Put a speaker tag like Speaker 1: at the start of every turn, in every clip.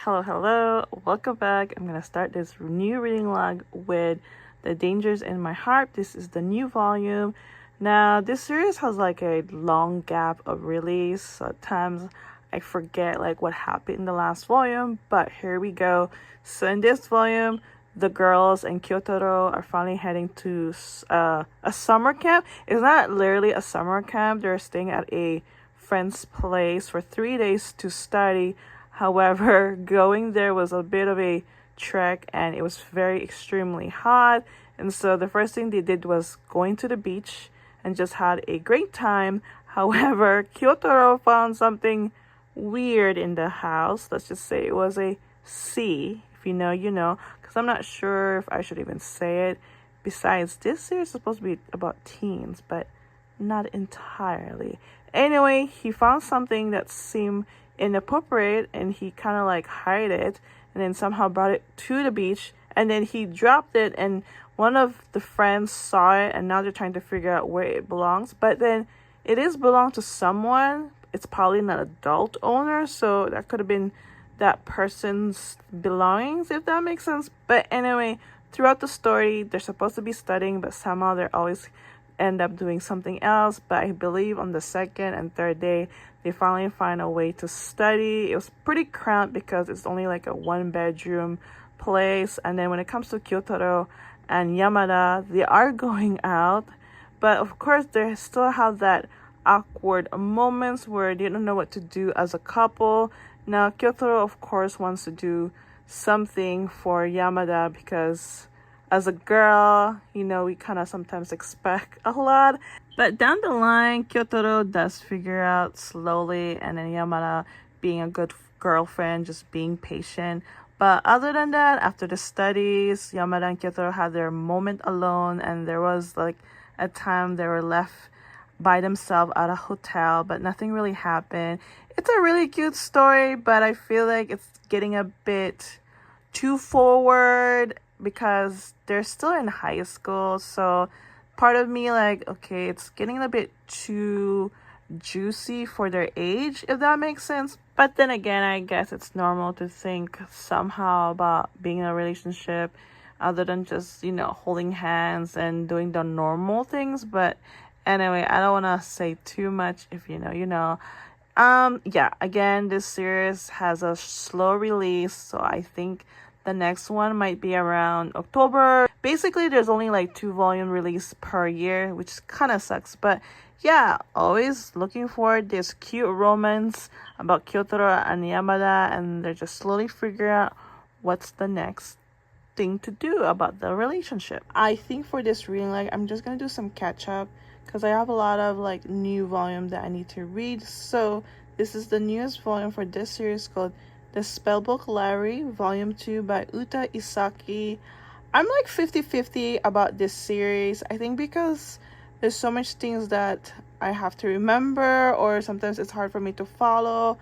Speaker 1: Hello, welcome back. I'm gonna start this new reading log with The Dangers in My Heart. This is the new volume. Now, this series has like a long gap of release, so at times I forget like what happened in the last volume, but here we go. So in this volume, the girls and Kyotaro are finally heading to a summer camp. It's not literally a summer camp. They're staying at a friend's place for 3 days to study. However, going there was a bit of a trek and it was very extremely hot. And so the first thing they did was going to the beach and just had a great time. However, Kyotaro found something weird in the house. Let's just say it was a C. If you know, you know. Because I'm not sure if I should even say it. Besides, this series is supposed to be about teens, but not entirely. Anyway, he found something that seemed inappropriate and he kind of like hid it and then somehow brought it to the beach and then he dropped it and one of the friends saw it and now they're trying to figure out where it belongs, but then it is belong to someone. It's probably an adult owner, so that could have been that person's belongings, if that makes sense. But anyway, throughout the story they're supposed to be studying, but somehow they're always end up doing something else. But I believe on the second and third day they finally find a way to study. It was pretty cramped because it's only like a 1-bedroom place. And then when it comes to Kyotaro and Yamada, they are going out, but of course they still have that awkward moments where they don't know what to do as a couple. Now Kyotaro of course wants to do something for Yamada because as a girl, you know, we kind of sometimes expect a lot. But down the line, Kyotaro does figure out slowly, and then Yamada being a good girlfriend, just being patient. But other than that, after the studies, Yamada and Kyotaro had their moment alone, and there was like a time they were left by themselves at a hotel, but nothing really happened. It's a really cute story, but I feel like it's getting a bit too forward because they're still in high school. So part of me like, okay, it's getting a bit too juicy for their age, if that makes sense. But then again, I guess it's normal to think somehow about being in a relationship other than just, you know, holding hands and doing the normal things. But anyway, I don't want to say too much. If you know, you know. Yeah, again, this series has a slow release, so I think the next one might be around October. Basically, there's only like 2-volume release per year, which kind of sucks. But yeah, always looking forward. This cute romance about Kyotaro and Yamada, and they're just slowly figuring out what's the next thing to do about the relationship. I think for this reading, like, I'm just gonna do some catch up because I have a lot of like new volume that I need to read. So this is the newest volume for this series called The Spellbook Library, Volume 2 by Uta Isaki. I'm like 50-50 about this series. I think because there's so much things that I have to remember, or sometimes it's hard for me to follow.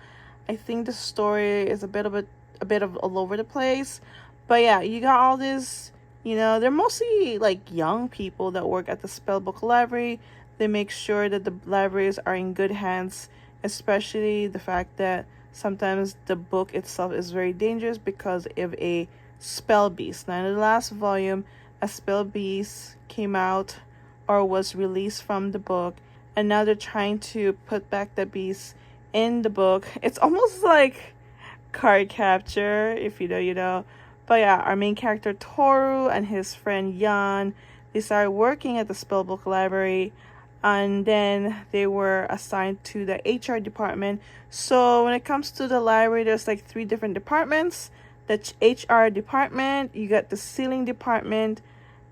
Speaker 1: I think the story is a bit of all over the place. But yeah, you got all this, you know, they're mostly like young people that work at the Spellbook Library. They make sure that the libraries are in good hands, especially the fact that sometimes the book itself is very dangerous because of a spell beast. Now in the last volume, a spell beast came out or was released from the book, and now they're trying to put back the beast in the book. It's almost like card capture, if you know, you know. But yeah, our main character Toru and his friend Yan, they started working at the Spellbook Library, and then they were assigned to the HR department. So when it comes to the library, there's like 3 different departments. The HR department, you got the sealing department,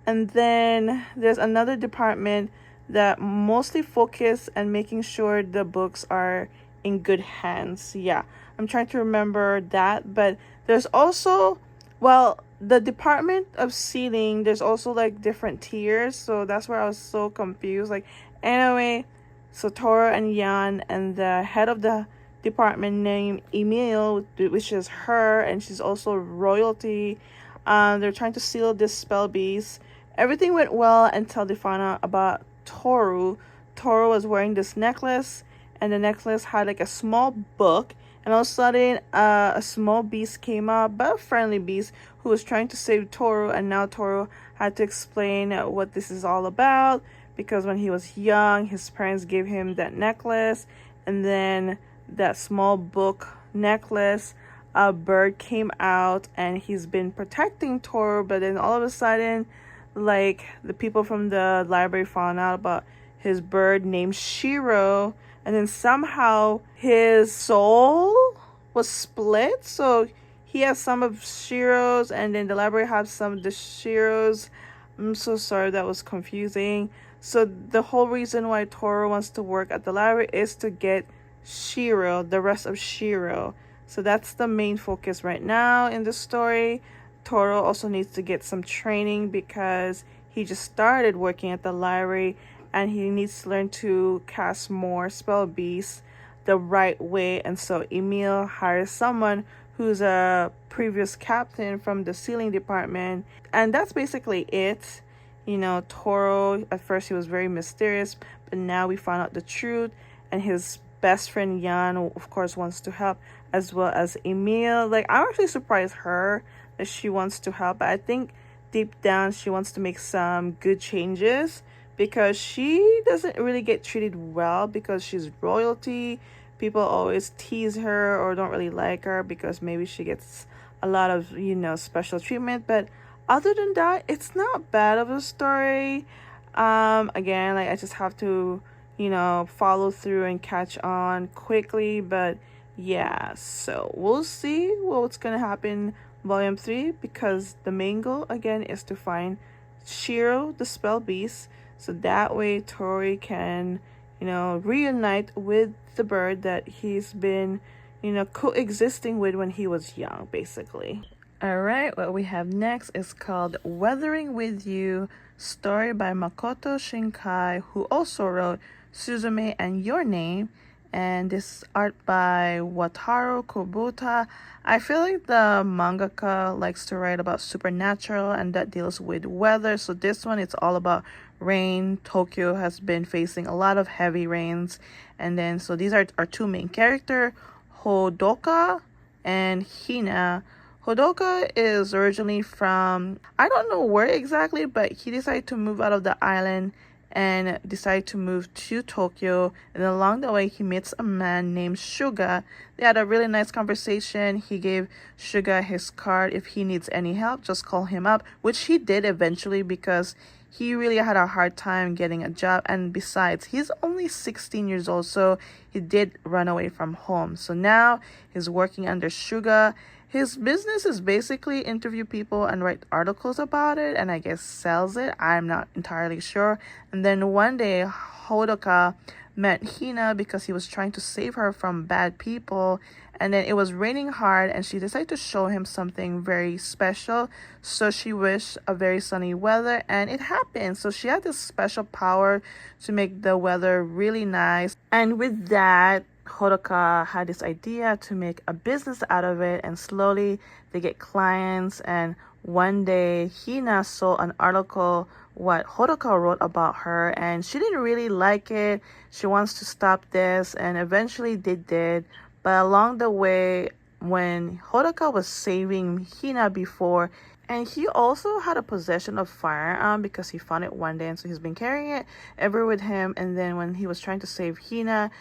Speaker 1: and then there's another department that mostly focus on making sure the books are in good hands. Yeah, I'm trying to remember that. But there's also, well, the department of sealing, there's also like different tiers, so that's where I was so confused. Like, anyway, so Toru and Yan and the head of the department named Emil, which is her, and she's also royalty. They're trying to seal this spell beast. Everything went well until they found out about Toru. Toru was wearing this necklace, and the necklace had like a small book, And all of a sudden, a small beast came up, but a friendly beast who was trying to save Toru. And now Toru had to explain what this is all about, because when he was young, his parents gave him that necklace, and then that small book necklace, a bird came out, and he's been protecting Toru. But then all of a sudden, like, the people from the library found out about his bird named Shiro, and then somehow his soul was split. So he has some of Shiro's, and then the library has some of the Shiro's. I'm so sorry, that was confusing. So the whole reason why Toru wants to work at the library is to get Shiro, the rest of Shiro. So that's the main focus right now in the story. Toru also needs to get some training because he just started working at the library, and he needs to learn to cast more spell beasts the right way. And so Emil hires someone who's a previous captain from the sealing department. And that's basically it. You know, Toru, at first he was very mysterious, but now we found out the truth. And his best friend Yan, of course, wants to help, as well as Emil. Like, I'm actually surprised her that she wants to help. But I think deep down she wants to make some good changes, because she doesn't really get treated well because she's royalty. People always tease her or don't really like her because maybe she gets a lot of, special treatment. But other than that, it's not bad of a story. Again, like, I just have to, follow through and catch on quickly. But yeah, so we'll see what's gonna happen volume 3, because the main goal again is to find Shiro, the spell beast, so that way Tori can, reunite with the bird that he's been, coexisting with when he was young, basically. All right, what we have next is called Weathering With You, story by Makoto Shinkai, who also wrote Suzume and Your Name, and this art by Wataru Kubota. I feel like the mangaka likes to write about supernatural and that deals with weather. So this one, it's all about rain. Tokyo has been facing a lot of heavy rains. And then, so these are our two main characters, Hodoka and Hina. Hodoka is originally from, I don't know where exactly, but he decided to move out of the island and decided to move to Tokyo. And along the way, he meets a man named Suga. They had a really nice conversation. He gave Suga his card. If he needs any help, just call him up, which he did eventually, because he really had a hard time getting a job. And besides, he's only 16 years old, so he did run away from home. So now he's working under Suga. His business is basically interview people and write articles about it, and I guess sells it. I'm not entirely sure. And then one day, Hodoka met Hina because he was trying to save her from bad people. And then it was raining hard, and she decided to show him something very special. So she wished a very sunny weather, and it happened. So she had this special power to make the weather really nice. And with that, Hodoka had this idea to make a business out of it, and slowly they get clients. And one day Hina saw an article what Hodoka wrote about her, and she didn't really like it. She wants to stop this, and eventually they did. But along the way, when Hodoka was saving Hina before, and he also had a possession of firearm because he found it one day, and so he's been carrying it everywhere with him. And then when he was trying to save Hina,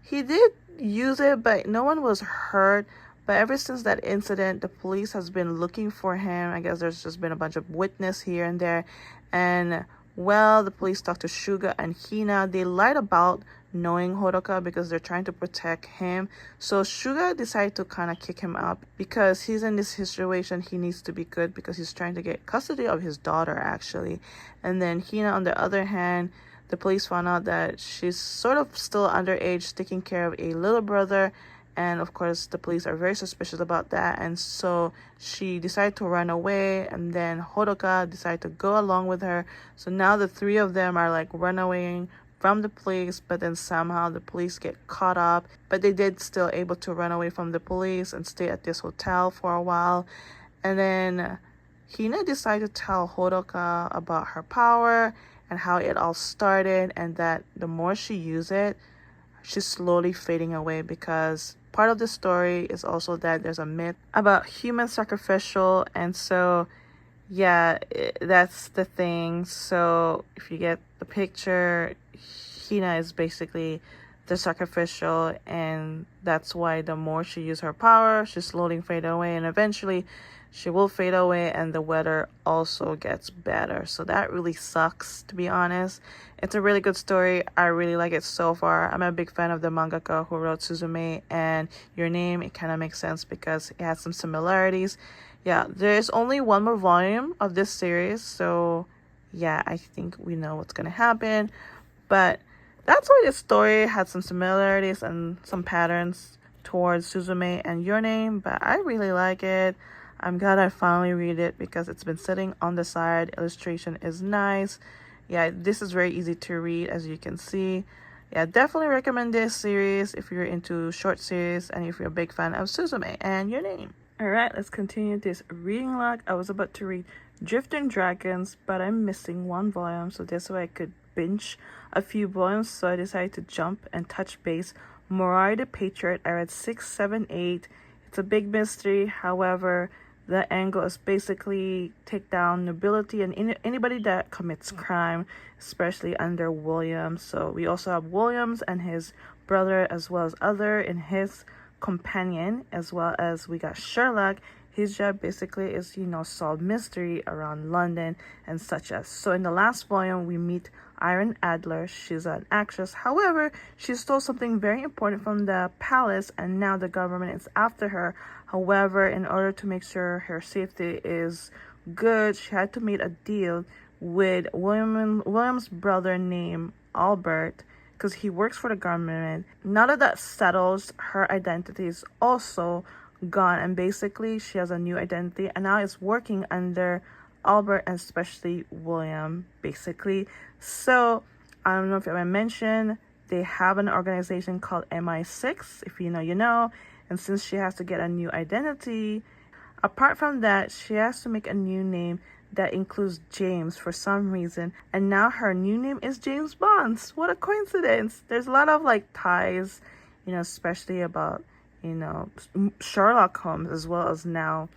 Speaker 1: he did use it, but no one was hurt. But ever since that incident, the police has been looking for him. I guess there's just been a bunch of witness here and there. And, well, the police talked to Suga and Hina. They lied about knowing Hodoka because they're trying to protect him. So Suga decided to kind of kick him out because he's in this situation. He needs to be good because he's trying to get custody of his daughter, actually. And then Hina, on the other hand, the police found out that she's sort of still underage, taking care of a little brother. And of course, the police are very suspicious about that. And so she decided to run away. And then Hodoka decided to go along with her. So now the three of them are like runaway from the police. But then somehow the police get caught up. But they did still able to run away from the police and stay at this hotel for a while. And then Hina decided to tell Hodoka about her power and how it all started, and that the more she used it, she's slowly fading away because part of the story is also that there's a myth about human sacrificial, and so yeah, that's the thing. So if you get the picture, Hina is basically the sacrificial, and that's why the more she uses her power, she's slowly fade away, and eventually she will fade away, and the weather also gets better. So that really sucks, to be honest. It's a really good story. I really like it so far. I'm a big fan of the mangaka who wrote Suzume and Your Name. It kind of makes sense because it has some similarities. Yeah, there's only one more volume of this series, so yeah, I think we know what's gonna happen. But that's why this story had some similarities and some patterns towards Suzume and Your Name, but I really like it. I'm glad I finally read it because it's been sitting on the side. Illustration is nice. Yeah, this is very easy to read, as you can see. Yeah, definitely recommend this series if you're into short series and if you're a big fan of Suzume and Your Name. Alright, let's continue this reading log. I was about to read Drifting Dragons, but I'm missing one volume, so this way I could binge a few volumes, so I decided to jump and touch base. Morai the Patriot, I read 6, 7, 8. It's a big mystery, however, the angle is basically take down nobility and anybody that commits crime, especially under William. So we also have Williams and his brother, as well as other in his companion, as well as we got Sherlock. His job basically is, solve mystery around London and such as. So in the last volume, we meet Iron Adler. She's an actress. However, she stole something very important from the palace, and now the government is after her. However, in order to make sure her safety is good, she had to make a deal with William's brother named Albert, because he works for the government. Now that settles, her identity is also gone, and basically she has a new identity and now is working under Albert and especially William, basically. So I don't know if I mentioned, they have an organization called MI6. If you know, you know. And since she has to get a new identity, apart from that, she has to make a new name that includes James for some reason, and now her new name is James Bond. What a coincidence. There's a lot of ties, especially about Sherlock Holmes, as well as now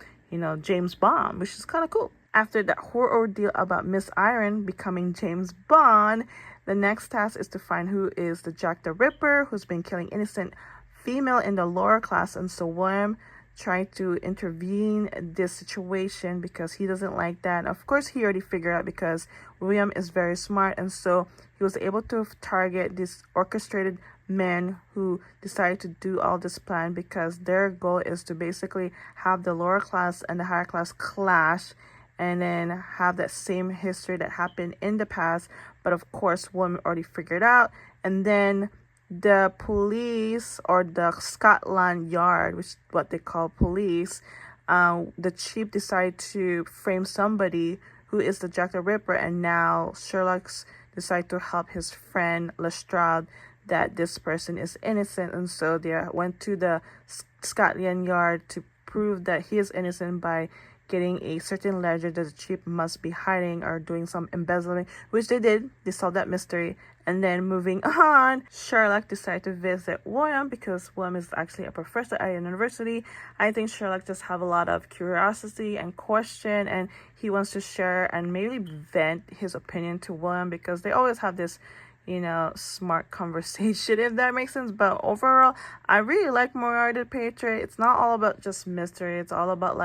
Speaker 1: James Bond, which is kind of cool. After that horror ordeal about Miss Iron becoming James Bond, the next task is to find who is the Jack the Ripper, who's been killing innocent female in the lower class. And so William tried to intervene in this situation because he doesn't like that. Of course, he already figured out because William is very smart, and so he was able to target these orchestrated men who decided to do all this plan, because their goal is to basically have the lower class and the higher class clash and then have that same history that happened in the past. But of course, William already figured out, and then the police, or the Scotland Yard, which is what they call police, the chief decided to frame somebody who is the Jack the Ripper, and now Sherlock's decided to help his friend Lestrade that this person is innocent, and so they went to the Scotland Yard to prove that he is innocent by getting a certain ledger that the chief must be hiding or doing some embezzling, which they did. They solved that mystery. And then moving on, Sherlock decided to visit William because William is actually a professor at a university. I think Sherlock just have a lot of curiosity and question, and he wants to share and maybe vent his opinion to William, because they always have this smart conversation, if that makes sense. But overall, I really like Morai the Patriot. It's not all about just mystery. It's all about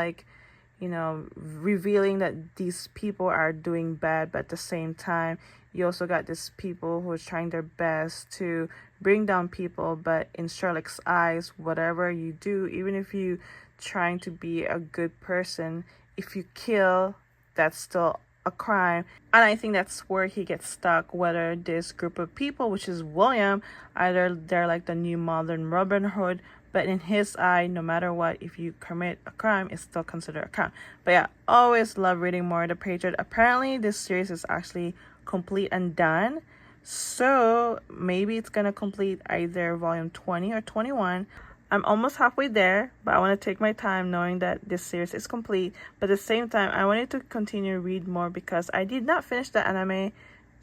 Speaker 1: revealing that these people are doing bad, but at the same time, you also got these people who are trying their best to bring down people. But in Sherlock's eyes, whatever you do, even if you trying to be a good person, if you kill, that's still a crime. And I think that's where he gets stuck, whether this group of people, which is William, either they're like the new modern Robin Hood, but in his eye, no matter what, if you commit a crime, it's still considered a crime. But yeah, always love reading Morai the Patriot. Apparently, this series is actually complete and done. So maybe it's going to complete either volume 20 or 21. I'm almost halfway there, but I want to take my time knowing that this series is complete. But at the same time, I wanted to continue to read more because I did not finish the anime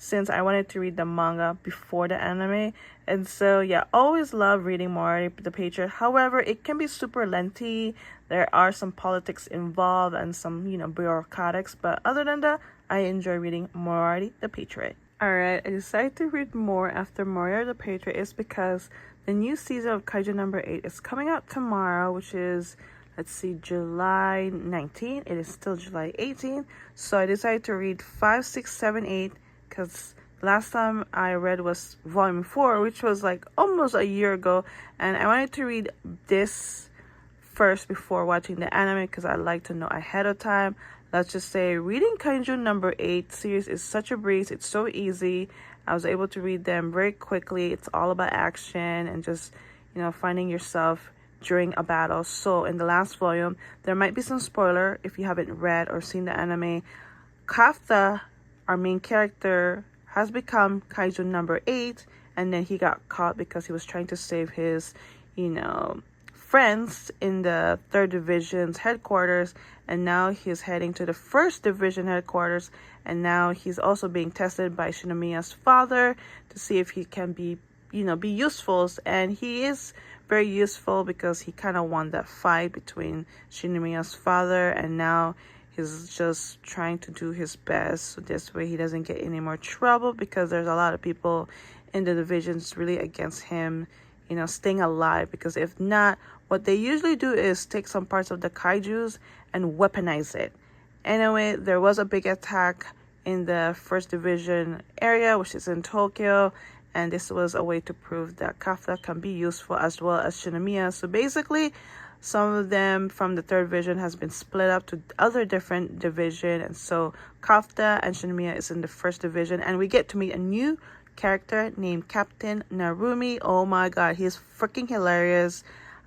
Speaker 1: since I wanted to read the manga before the anime. And so yeah, always love reading Moriarty the Patriot. However, it can be super lengthy. There are some politics involved and some, bureaucratics, but other than that, I enjoy reading Moriarty the Patriot. Alright, I decided to read more after Moriarty the Patriot is because the new season of Kaiju number 8 is coming out tomorrow, which is, let's see, July 19th. It is still July 18th. So I decided to read 5, 6, 7, 8 because last time I read was volume 4, which was like almost a year ago. And I wanted to read this first before watching the anime because I like to know ahead of time. Let's just say reading Kaiju number 8 series is such a breeze. It's so easy. I was able to read them very quickly. It's all about action and just, finding yourself during a battle. So in the last volume, there might be some spoiler if you haven't read or seen the anime. Kafta, our main character, has become Kaiju number 8, and then he got caught because he was trying to save his, friends in the 3rd Division's headquarters, and now he's heading to the 1st Division headquarters, and now he's also being tested by Shinomiya's father to see if he can be useful, and he is very useful because he kind of won that fight between Shinomiya's father, and now he's just trying to do his best so this way he doesn't get any more trouble because there's a lot of people in the divisions really against him, staying alive, because if not, what they usually do is take some parts of the kaijus and weaponize it. Anyway, there was a big attack in the 1st Division area, which is in Tokyo, and this was a way to prove that Kafta can be useful as well as Shinomiya. So basically, some of them from the 3rd Division has been split up to other different division, and so Kafta and Shinomiya is in the 1st Division, and we get to meet a new character named Captain Narumi. Oh my god, he's freaking hilarious.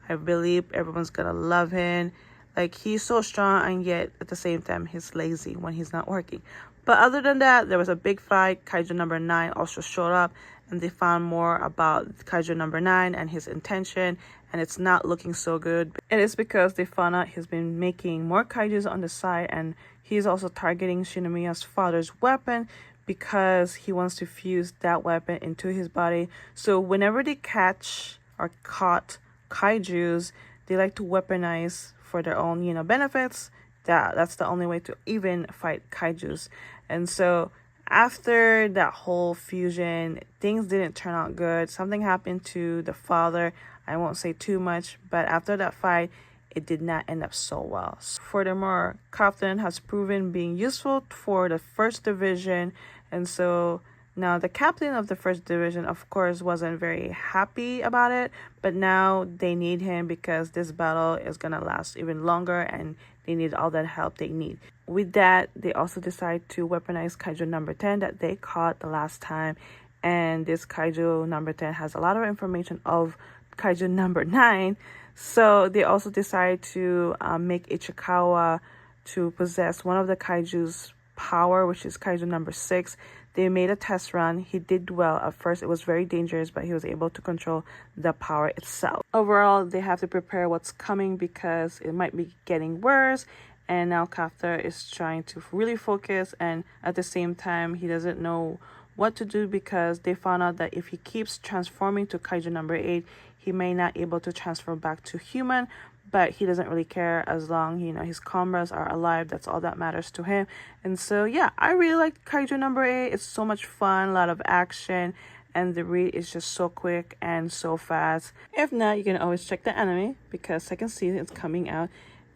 Speaker 1: I believe everyone's gonna love him. Like, he's so strong, and yet at the same time he's lazy when he's not working. But other than that, there was a big fight. Kaiju number 9 also showed up, and they found more about Kaiju number 9 and his intention, and it's not looking so good. It is because they found out he's been making more kaijus on the side, and he's also targeting Shinomiya's father's weapon because he wants to fuse that weapon into his body. So whenever they catch or caught kaijus, they like to weaponize for their own, benefits. That's the only way to even fight kaijus. And so after that whole fusion, things didn't turn out good. Something happened to the father. I won't say too much, but after that fight, it did not end up so well. Furthermore, Captain has proven being useful for the 1st Division, and so now the captain of the 1st Division, of course, wasn't very happy about it, but now they need him because this battle is gonna last even longer, and they need all that help they need. With that, they also decide to weaponize Kaiju number 10 that they caught the last time, and this Kaiju number 10 has a lot of information of Kaiju number 9. So they also decided to make Ichikawa to possess one of the Kaiju's power, which is Kaiju number 6. They made a test run. He did well. At first, it was very dangerous, but he was able to control the power itself. Overall, they have to prepare what's coming because it might be getting worse. And now Kafta is trying to really focus, and at the same time, he doesn't know what to do because they found out that if he keeps transforming to Kaiju number 8, he may not able to transfer back to human, but he doesn't really care as long, his comrades are alive. That's all that matters to him. And so, yeah, I really like Kaiju number 8. It's so much fun, a lot of action, and the read is just so quick and so fast. If not, you can always check the anime because 2nd season is coming out.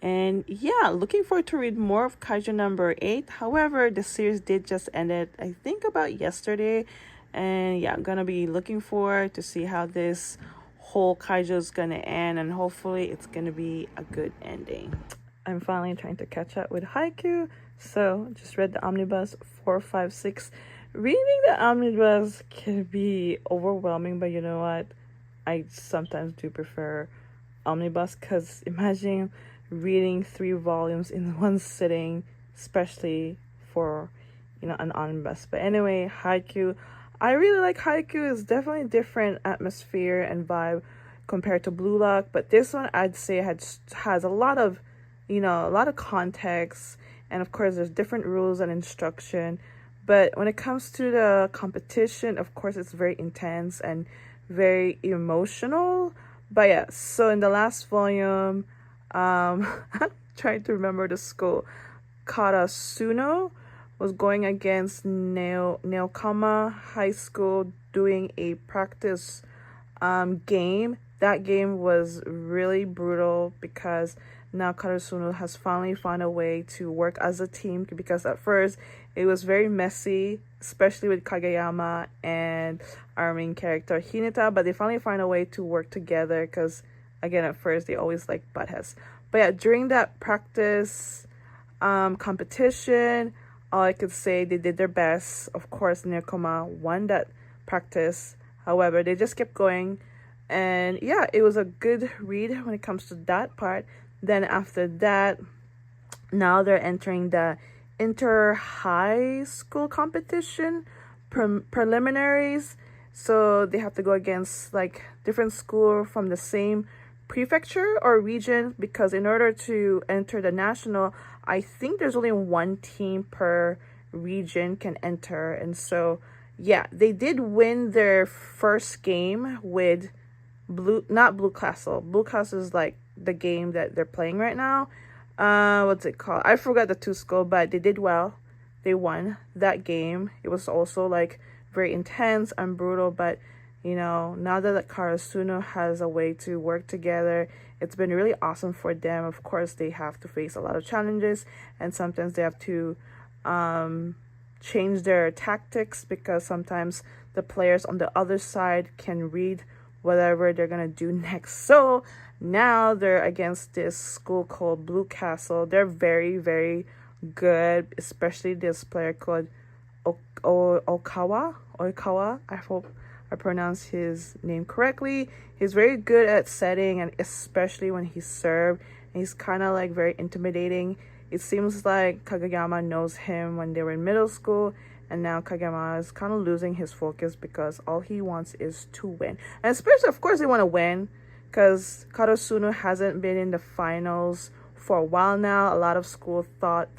Speaker 1: And yeah, looking forward to read more of Kaiju number 8. However, the series did just ended, I think, about yesterday. And yeah, I'm gonna be looking forward to see how this whole kaiju is gonna end, and hopefully it's gonna be a good ending. I'm finally trying to catch up with Haikyuu, so just read the omnibus 4, 5, 6. Reading the omnibus can be overwhelming, but you know what, I sometimes do prefer omnibus because imagine reading 3 volumes in one sitting, especially for an omnibus. But anyway, Haikyuu, I really like Haikyuu. It's definitely different atmosphere and vibe compared to Blue Lock, but this one I'd say has a lot of a lot of context, and of course there's different rules and instruction, But when it comes to the competition, of course, it's very intense and very emotional. But yeah, so in the last volume, I'm trying to remember the school. Karasuno was going against Neokama High School doing a practice game. That game was really brutal because now Karasuno has finally found a way to work as a team, because at first it was very messy, especially with Kageyama and our main character Hinata, but they finally find a way to work together because, again, at first they always like butt heads. But yeah, during that practice competition, all I could say, they did their best. Of course, Nekoma won that practice. However, they just kept going. And yeah, it was a good read when it comes to that part. Then after that, now they're entering the inter-high school competition preliminaries. So they have to go against like different school from the same prefecture or region, because in order to enter the national, I think there's only one team per region can enter. And so yeah, they did win their first game with not Blue Castle. Blue Castle is like the game that they're playing right now. What's it called? I forgot the two school, but they did well. They won that game. It was also like very intense and brutal, but you know, now that Karasuno has a way to work together, it's been really awesome for them. Of course, they have to face a lot of challenges, and sometimes they have to change their tactics, because sometimes the players on the other side can read whatever they're gonna do next. So now they're against this school called Blue Castle. They're very, very good, especially this player called Okawa. I hope I pronounce his name correctly. He's very good at setting, and especially when he served. And he's kind of like very intimidating. It seems like Kageyama knows him when they were in middle school, and now Kageyama is kind of losing his focus because all he wants is to win. And especially, of course, they want to win because Karasuno hasn't been in the finals for a while now. A lot of school thought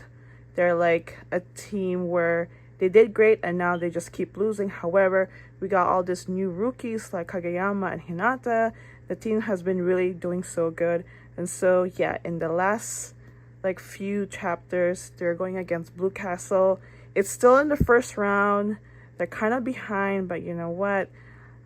Speaker 1: they're like a team where they did great and now they just keep losing. However, we got all these new rookies like Kageyama and Hinata. The team has been really doing so good. And so yeah, in the last like few chapters, they're going against Blue Castle. It's still in the first round. They're kind of behind, but you know what?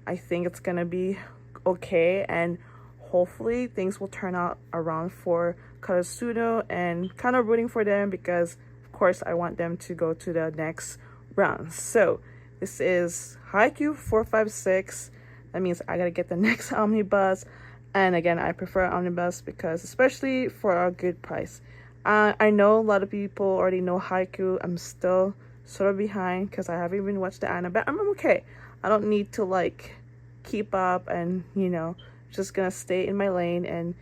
Speaker 1: I think it's gonna be okay, and hopefully things will turn out around for Karasuno, and kind of rooting for them because of course I want them to go to the next round. So this is Haikyuu 456. That means I gotta get the next omnibus, and again, I prefer omnibus because especially for a good price. I know a lot of people already know Haikyuu. I'm still sort of behind because I haven't even watched the anime, but I'm okay. I don't need to like keep up, and you know, just gonna stay in my lane, and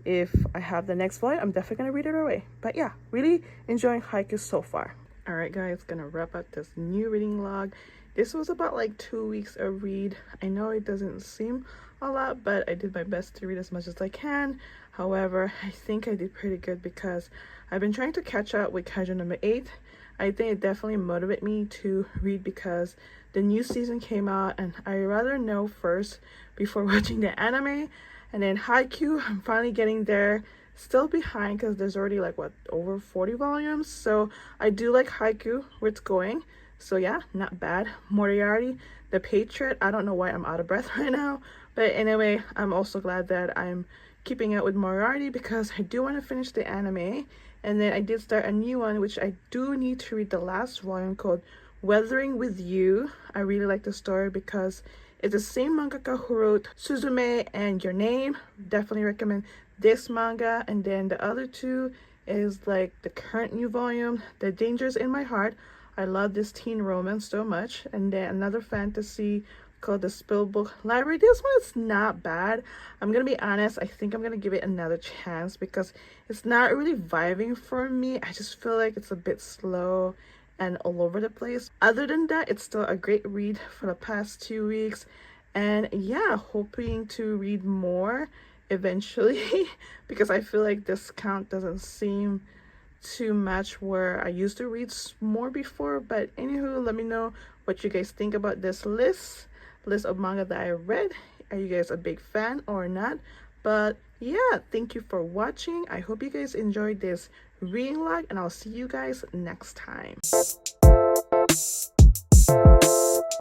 Speaker 1: if I have the next volume, I'm definitely gonna read it away. But yeah, really enjoying Haikyuu so far. All right guys, gonna wrap up this new reading log. This was about like 2 weeks of read. I know it doesn't seem a lot, but I did my best to read as much as I can. However, I think I did pretty good because I've been trying to catch up with Kaiju number 8. I think it definitely motivated me to read because the new season came out and I rather know first before watching the anime. And then Haikyuu, I'm finally getting there. Still behind because there's already like what, over 40 volumes. So I do like Haikyuu where it's going. So yeah, not bad. Moriarty, the Patriot. I don't know why I'm out of breath right now. But anyway, I'm also glad that I'm keeping up with Moriarty because I do want to finish the anime. And then I did start a new one, which I do need to read the last volume, called Weathering with You. I really like the story because it's the same mangaka who wrote Suzume and Your Name. Definitely recommend this manga. And then the other two is like the current new volume, The Dangers in My Heart. I love this teen romance so much. And then another fantasy called The Spellbook Library. This one is not bad. I'm gonna be honest, I think I'm gonna give it another chance because it's not really vibing for me. I just feel like it's a bit slow and all over the place. Other than that, it's still a great read for the past 2 weeks, and yeah, hoping to read more eventually because I feel like this count doesn't seem to match where I used to read more before. But anywho, let me know what you guys think about this list of manga that I read. Are you guys a big fan or not? But yeah, thank you for watching. I hope you guys enjoyed this reading log, and I'll see you guys next time.